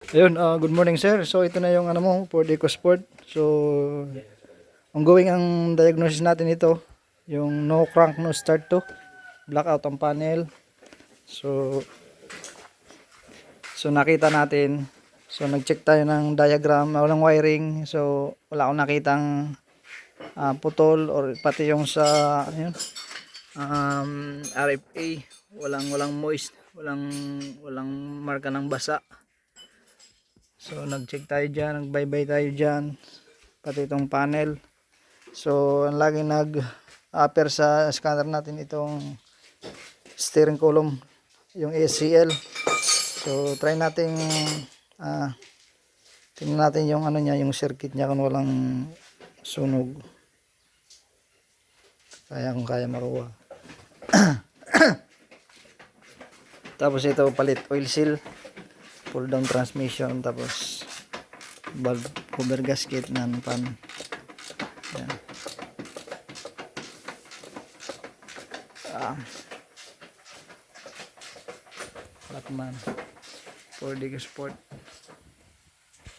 Ayun, good morning sir. So ito na yung ano mo, Ford EcoSport. So ongoing ang diagnosis natin ito. Yung no crank, no start to. Blackout ang panel. So nakita natin. So nag-check tayo ng diagram na walang wiring. So wala akong nakitang putol or pati yung sa ayun, RFA, walang moist, walang marka ng basa. So nag-check tayo diyan, nagbaybay tayo diyan, pati itong panel. So ang laging nag-upper sa scanner natin itong steering column, yung ACL. So try nating tingnan natin yung ano niya, yung circuit niya kung walang sunog. Kung kaya makuha. Tapos ito palit oil seal, pull down transmission, tapos valve cover gasket ng pan. Yan. Flatman Ford EcoSport.